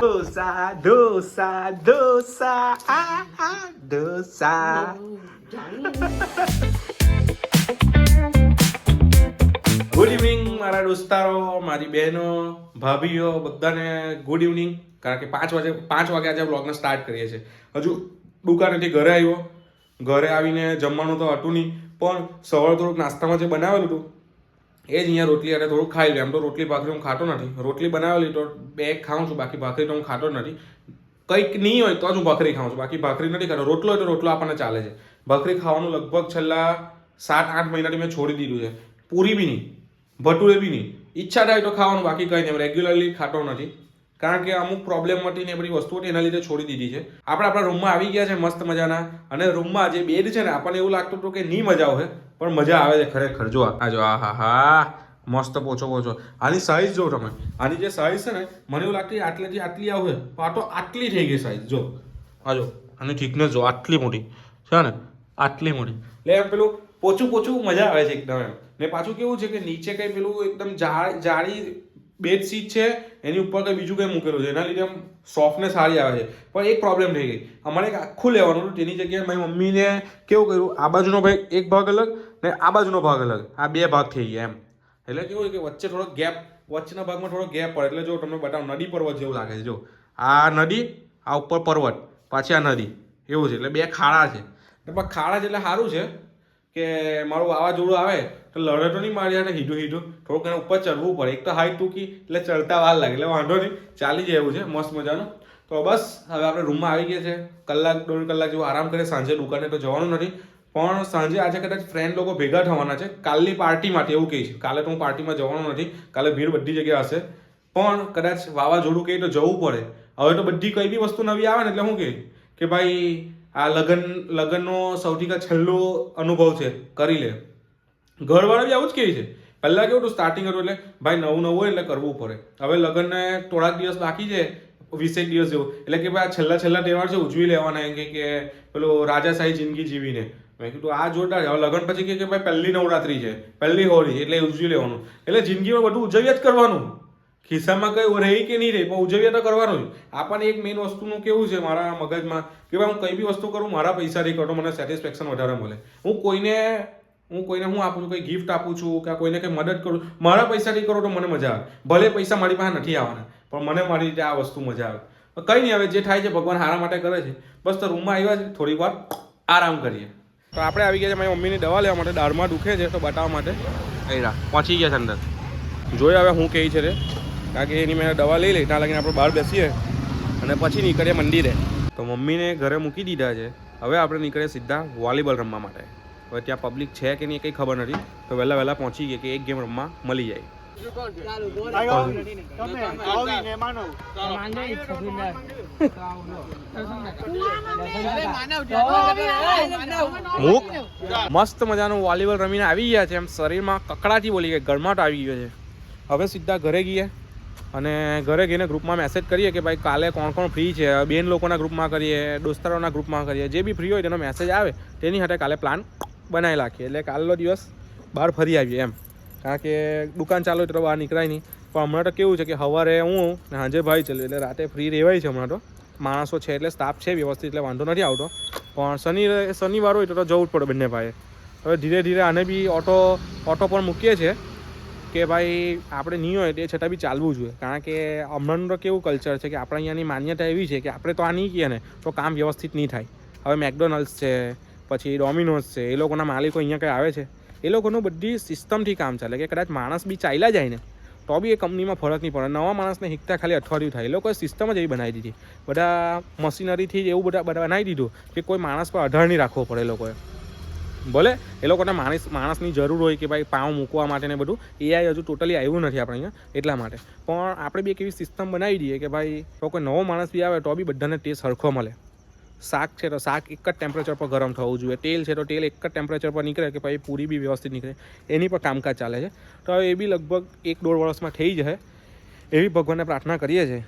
Dosa dosa good evening મારા દોસ્તારો, મારી બહેનો, ભાભીઓ, બધાને ગુડ ઇવનિંગ. કારણ કે 5 વાગે આજે બ્લોગને સ્ટાર્ટ કરીએ છીએ. હજુ દુકાનેથી ઘરે આવ્યો. ઘરે આવીને જમવાનું તો હતું નહીં, પણ સવારે થોડુંક નાસ્તામાં જે બનાવેલું હતું એ જ અહીંયા રોટલી અને થોડુંક ખાઈ લે. એમ તો રોટલી ભાખરી હું ખાતો નથી. રોટલી બનાવેલી તો 2 ખાઉં છું, બાકી ભાખરી તો હું ખાતો જ નથી. કંઈક નહીં હોય તો જ હું ભાખરી ખાઉં છું, બાકી ભાખરી નથી ખાતો. રોટલો હોય તો રોટલો આપણને ચાલે છે. ભાખરી ખાવાનું લગભગ છેલ્લા 7-8 મહિનાથી મેં છોડી દીધું છે. પૂરી બી નહીં, ભટુરે બી નહીં. ઈચ્છા થાય તો ખાવાનું, બાકી કંઈ નહીં. રેગ્યુલરલી ખાતો નથી, કારણ કે અમુક પ્રોબ્લેમ હતી ને એ બધી વસ્તુઓ એના લીધે છોડી દીધી છે. આપણે આપણા રૂમમાં આવી ગયા છે મસ્ત મજાના, અને રૂમમાં જે બેડ છે ને આપણને એવું લાગતું હતું કે નહીં મજા આવે, પણ મજા આવે છે ખરેખર. જો આ જો હા મસ્ત પોચો. આની સાઈઝ જો તમે, આની જે સાઈઝ છે ને મને એવું લાગતું આટલેથી આટલી આવે, પણ આ તો આટલી થઈ ગઈ સાઈઝ. જો આ જો આની થિકનેસ જો આટલી મોટી છે ને, આટલી મોટી. એટલે એમ પેલું પોચું મજા આવે છે એકદમ એમ. ને પાછું કેવું છે કે નીચે કંઈ પેલું એકદમ જાડી બેડશીટ છે, એની ઉપર કંઈ બીજું કંઈ મૂકેલું છે, એના લીધે આમ સોફ્ટનેસ સારી આવે છે. પણ એક પ્રોબ્લેમ થઈ ગઈ, અમારે એક આખું લેવાનું હતું. તેની જગ્યાએ મારી મમ્મીને કેવું કર્યું, આ બાજુનો ભાગ એક ભાગ અલગ ને આ બાજુનો ભાગ અલગ, આ 2 ભાગ થઈ ગયા એમ. એટલે કેવું કે વચ્ચે થોડો ગેપ, વચ્ચેના ભાગમાં થોડો ગેપ પડે. એટલે જો તમને બતાવું, નદી પર્વત જેવું લાગે છે. જો આ નદી, આ ઉપર પર્વત, પાછી આ નદી, એવું છે. એટલે 2 ખાડા છે. પણ ખાડા છે એટલે સારું છે કે મારું વાવાઝોડું આવે તો લડે તો નહીં મારી અને હીધું થોડુંક એને ઉપર ચડવું પડે. એક તો હાઈટ ટૂંકી એટલે ચડતા વાર લાગે, એટલે વાંધો નહીં, ચાલી જાય એવું છે મસ્ત મજાનું. તો બસ હવે આપણે રૂમમાં આવી ગયા છે. 1-1.5 કલાક જેવું આરામ કરે. સાંજે દુકાને તો જવાનું નથી, પણ સાંજે આજે કદાચ ફ્રેન્ડ લોકો ભેગા થવાના છે કાલની પાર્ટી માટે, એવું કહે છે. કાલે તો હું પાર્ટીમાં જવાનું નથી, કાલે ભીડ બધી જગ્યાએ હશે, પણ કદાચ વાવાઝોડું કહે તો જવું પડે. હવે તો બધી કઈ બી વસ્તુ નવી આવે ને એટલે શું કે ભાઈ આ લગ્નનો સૌથી છેલ્લો અનુભવ છે, કરી લે. ઘરવાળા બી આવું જ કહે છે. પહેલાં કેવું હતું, સ્ટાર્ટિંગ હતું એટલે ભાઈ નવું હોય એટલે કરવું પડે. હવે લગ્નને થોડાક દિવસ બાકી છે, 20 દિવસ જેવું, એટલે કે ભાઈ આ છેલ્લા તહેવાર છે, ઉજવી લેવાના. એમ કે પેલો રાજાશાહી જિંદગી જીવીને. મેં કીધું આ જોરદાર. હવે લગ્ન પછી કે ભાઈ પહેલી નવરાત્રી છે, પહેલી હોળી, એટલે ઉજવી લેવાનું. એટલે જિંદગીમાં બધું ઉજવ્યા જ કરવાનું. ખિસ્સામાં કઈ રહી કે નહીં રહી, પણ ઉજવ્યા તો કરવાનું જ. આપણને એક મેઇન વસ્તુનું કેવું છે મારા મગજમાં કે ભાઈ હું કઈ બી વસ્તુ કરું મારા પૈસાથી કરું, મને સેટિસ્ફેક્શન વધારે મળે. હું કોઈને હું આપું છું, કંઈ ગિફ્ટ આપું છું કે કોઈને કંઈ મદદ કરું, મારા પૈસાથી કરું તો મને મજા આવે. ભલે પૈસા મારી પાસે નથી આવવાના, પણ મને મારી રીતે આ વસ્તુ મજા આવે. કંઈ નહીં, હવે જે થાય છે ભગવાન સારા માટે કરે છે. બસ તો રૂમમાં આવ્યા છે, થોડીક વાર આરામ કરીએ. તો આપણે આવી ગયા છે મારી મમ્મીની દવા લેવા માટે. દાળમાં દુખે છે તો બતાવવા માટે પહોંચી ગયા છે અંદર. જોઈએ હવે હું કહે છે રે, કારણ કે એની મેં દવા લઈ ત્યાં લાગીને આપણે બહાર બેસીએ અને પછી નીકળીએ મંદિરે. તો મમ્મીને ઘરે મૂકી દીધા છે. હવે આપણે નીકળીએ સીધા વોલીબોલ રમવા માટે. હવે ત્યાં પબ્લિક છે કે નહીં કંઈ ખબર નથી, તો વહેલા પહોંચી ગઈ કે એક ગેમ રમવા મળી જાય. મસ્ત મજાનું વોલીબોલ રમીને આવી ગયા છે. એમ શરીરમાં કકડાથી બોલી ગઈ, ગરમાટ આવી ગયો છે. હવે સીધા ઘરે ગઈએ અને ઘરે ગઈને ગ્રુપમાં મેસેજ કરીએ કે ભાઈ કાલે કોણ ફ્રી છે. બેન લોકોના ગ્રુપમાં કરીએ, દોસ્તારોના ગ્રુપમાં કરીએ, જે બી ફ્રી હોય તેનો મેસેજ આવે તેની સાથે કાલે પ્લાન બનાવી નાખીએ. એટલે કાલનો દિવસ બહાર ફરી આવીએ એમ. કારણ કે દુકાન ચાલુ હોય તો બહાર નીકળાય નહીં. પણ હમણાં તો કેવું છે કે સવારે હું ને સાંજે ભાઈ ચાલ્યું, એટલે રાતે ફ્રી રહેવાય છે. હમણાં તો માણસો છે એટલે સ્ટાફ છે વ્યવસ્થિત, એટલે વાંધો નથી આવતો. પણ શનિવાર હોય તો જવું જ પડે બંને ભાઈએ. હવે ધીરે ધીરે આને બી ઓટો પણ મૂકીએ છીએ કે ભાઈ આપણે નહીં હોય તે છતાં બી ચાલવું જોઈએ. કારણ કે હમણાંનું તો કેવું કલ્ચર છે કે આપણે અહીંયાની માન્યતા એવી છે કે આપણે તો આ નહીં કહીએ ને તો કામ વ્યવસ્થિત નહીં થાય. હવે મેકડોનલ્ડ્સ છે, પછી ડોમિનોઝ છે, એ લોકોના માલિકો અહીંયા કંઈ આવે છે, એ લોકોનું બધી સિસ્ટમથી કામ ચાલે. કે કદાચ માણસ બી ચાલ્યા જાય ને તો બી એ કંપનીમાં ફરક નહીં પડે. નવા માણસને હિંકતા ખાલી અઠવાડિયું થાય. એ લોકોએ સિસ્ટમ જ એવી બનાવી દીધી, બધા મશીનરીથી જ એવું બધા બનાવી દીધું કે કોઈ માણસ પર આધાર નહીં રાખવો પડે. એ લોકોએ ભલે એ લોકોને માણસની જરૂર હોય કે ભાઈ પાઉં મૂકવા માટે ને બધું, એઆઈ હજુ ટોટલી આવ્યું નથી આપણે અહીંયા, એટલા માટે. પણ આપણે બી એક એવી સિસ્ટમ બનાવી દઈએ કે ભાઈ તો કોઈ નવો માણસ બી આવે તો બી બધાને ટેસ્ટ સરખો મળે. શાક છે તો શાક એક જ ટેમ્પરેચર પર ગરમ થવું જોઈએ. તેલ છે તો તેલ એક જ ટેમ્પરેચર પર નીકળે કે ભાઈ પૂરી બી વ્યવસ્થિત નીકળે, એની પર કામકાજ ચાલે છે. તો હવે એ બી લગભગ 1-1.5 વર્ષમાં થઈ જાય એવી ભગવાનને પ્રાર્થના કરીએ છીએ.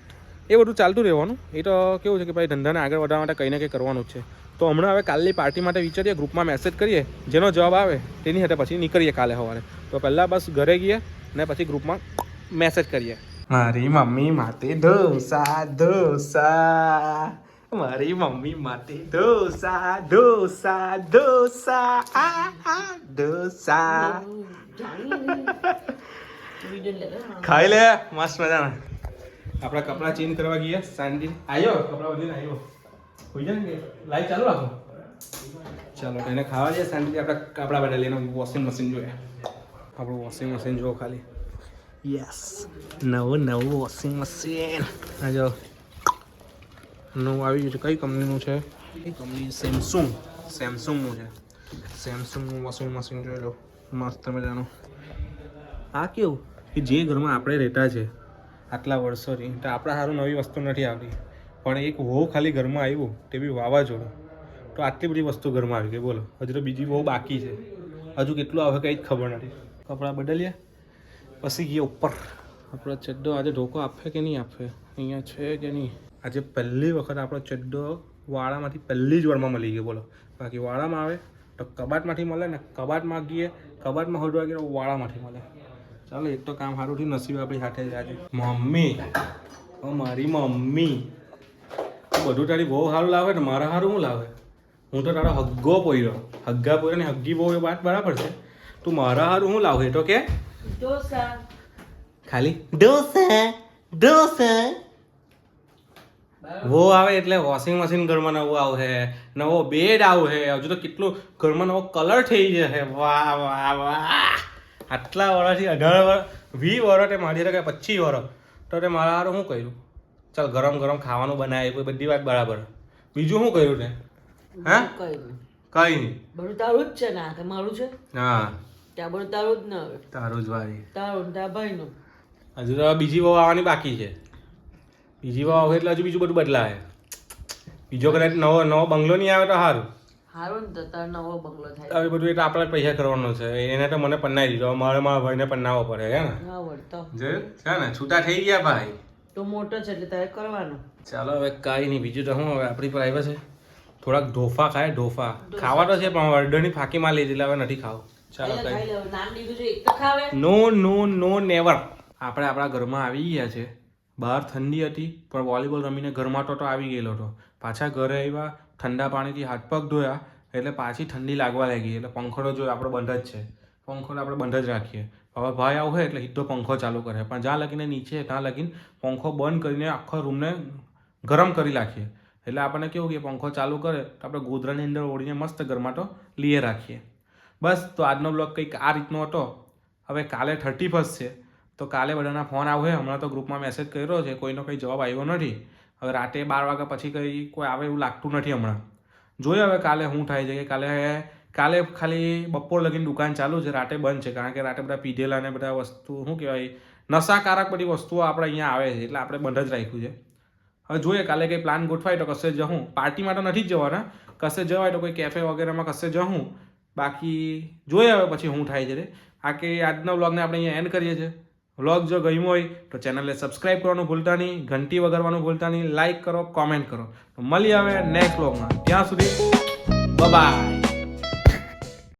એ બધું ચાલતું રહેવાનું. એ તો કેવું છે કે ભાઈ ધંધાને આગળ વધારવા માટે કંઈ ને કંઈ કરવાનું જ છે. તો હમણાં હવે કાલની પાર્ટી માટે વિચારીએ, ગ્રુપમાં મેસેજ કરીએ, જેનો જવાબ આવે તેની સાથે પછી નીકળીએ કાલે સવારે. તો પહેલાં બસ ઘરે ગઈએ ને પછી ગ્રુપમાં મેસેજ કરીએ. મારી મમ્મી માટે ઢોસા ઢોસા, મારી મમ્મી માટે ઢોસા ઢોસા ઢોસા ઢોસા. ખાઈ લે મસ્ત મજાના. આપણા કપડાં ચેન્જ કરવા ગયા શાંતિ. આવ્યો કપડાં બદલીને આવ્યો. હોઈ જાય ને લાઈટ ચાલુ રાખો. ચાલો એને ખાવા દઈએ શાંતિથી. આપણા કપડાં બદલીએ એનું વોશિંગ મશીન જોઈએ. આપણું વોશિંગ મશીન જુઓ ખાલી. યસ નવું વોશિંગ મશીન. હા જો નવું આવી ગયું છે. કઈ કંપનીનું છે? કઈ કંપની? સેમસંગનું છે. સેમસંગનું વોશિંગ મશીન જોઈ લો મસ્ત મજાનું. આ કેવું કે જે ઘરમાં આપણે રહેતા છે આટલા વર્ષોથી, તો આપણા સારું નવી વસ્તુ નથી આવતી, પણ એક વહુ ખાલી ઘરમાં આવ્યું તે બી વાવાઝોડું, તો આટલી બધી વસ્તુ ઘરમાં આવી ગઈ. બોલો હજુ તો બીજી બહુ બાકી છે. હજુ કેટલું આવે કંઈ જ ખબર નથી. કપડાં બદલીએ પછી ગયા ઉપર. આપણો ચડ્ડો આજે ઢોકો આપે કે નહીં આપે, અહીંયા છે કે નહીં. આજે પહેલી વખત આપણો ચડ્ડો વાળામાંથી પહેલી જ વારમાં મળી ગયો. બોલો બાકી વાળામાં આવે તો કબાટમાંથી મળે ને, કબાટમાં ગઈએ કબાટમાં હોડવા ગયો વાળામાંથી મળે. ચાલો એક તો કામ સારું થયું, નસીબ આપણી સાથે જ આજે. મમ્મી મારી મમ્મી બધું તારી બહુ સારું લાવે ને મારા સારું શું લાવે? હું તો તારો હગ્ગો પોયરો, હગ્ગા પોયરો ને હગ્ગી બહુ એ વાત બરાબર છે. તું મારા સારું શું લાવે તો કે ઢોસા, ખાલી ઢોસા. વો આવે એટલે વોશિંગ મશીન ઘરમાં નવું આવે, નવો બેડ આવે, હજુ તો કેટલું ઘરમાં નવો કલર થઈ જશે. વાહ વાહ વાહ. આટલા વર્ષથી 18 વર્ષ 20 વર્ષ તે મારી કે 25 વર્ષ તો તે મારા હારું શું કર્યું? ચાલ ગરમ ગરમ ખાવાનું બનાવે બધી વાત બરાબર, બીજું શું કર્યું તે? હા કઈ નહીં, બધું તારું જ છે ને. આ મારું છે. હા ત્યાં બધું તારું જ ન આવે. તારું જ વારી, તારું તારા ભાઈનું. હજુ તો બીજી વહુ આવવાની બાકી છે. બીજી વહુ આવે એટલે હજુ બીજું બધું બદલાય. બીજો કદાચ નવો બંગલો નહીં આવે તો સારું. હારું ને તાર નવો બંગલો થાય. હવે બધું એટલે આપણા પૈસા કરવાનું છે. એને તો મને પન્નાવી દીધો, મારે મારા ભાઈને પન્નાવવો પડે હે ને. જોયું છે ને, છૂટા થઈ ગયા ભાઈ. તો મોટો છે એટલે તારે કરવાનું. ચાલો હવે કાંઈ નહીં, બીજું તો શું હવે આપણી પર આવ્યા છે. થોડાક ઢોફા ખાય. ઢોફા ખાવા તો છે પણ અડધની ફાંકી માં લઈ એટલે હવે નથી ખાવું. ચાલો નો નેવર. આપણે આપણા ઘરમાં આવી ગયા છે. બહાર ઠંડી હતી પણ વોલીબોલ રમીને ઘરમાં તો આવી ગયેલો હતો. પાછા ઘરે આવ્યા, ઠંડા પાણીથી હાથ પગ ધોયા એટલે પાછી ઠંડી લાગવા લાગી. એટલે પંખો જો આપણો બંધ જ છે, પંખો આપણે બંધ જ રાખીએ. હવે ભાઈ આવું હોય એટલે સીધો પંખો ચાલુ કરે, પણ જ્યાં લગીને નીચે ત્યાં લગીને પંખો બંધ કરીને આખો રૂમને ગરમ કરી રાખીએ. એટલે આપણને કેવું કે પંખો ચાલુ કરે તો આપણે ગોદરાની અંદર ઓળીને મસ્ત ઘરમાં તો લીએ રાખીએ. બસ તો આજનો બ્લોગ કંઈક આ રીતનો હતો. હવે કાલે 31 છે તો કાલે બધાના ફોન આવે. હમણાં તો ગ્રુપમાં મેસેજ કર્યો છે, કોઈનો કંઈ જવાબ આવ્યો નથી. હવે રાતે 12 વાગ્યા પછી કંઈ કોઈ આવે એવું લાગતું નથી હમણાં. જોઈએ હવે કાલે શું થાય છે. કે કાલે ખાલી બપોર લગીને દુકાન ચાલુ છે, રાતે બંધ છે. કારણ કે રાતે બધા પીધેલા ને બધા વસ્તુ શું કહેવાય નશાકારક બધી વસ્તુઓ આપણે અહીંયા આવે છે એટલે આપણે બંધ જ રાખ્યું છે. હવે જોઈએ કાલે કંઈ પ્લાન ગોઠવાય તો કશે જવું. પાર્ટીમાં તો નથી જ જવાના, કશે જવાય તો કોઈ કેફે વગેરેમાં કશે જવું. બાકી જોઈએ હવે પછી શું થાય છે. આ કે આજના વ્લોગને આપણે અહીંયા એન્ડ કરીએ છીએ. વ્લોગ જો ગમ્યો હોય તો ચેનલને સબસ્ક્રાઈબ કરવાનું ભૂલતા નહીં, ઘંટી વગાડવાનું ભૂલતા નહીં, લાઇક કરો, કોમેન્ટ કરો. તો મળીએ હવે નેક્સ્ટ વ્લોગમાં. ત્યાં સુધી બાય.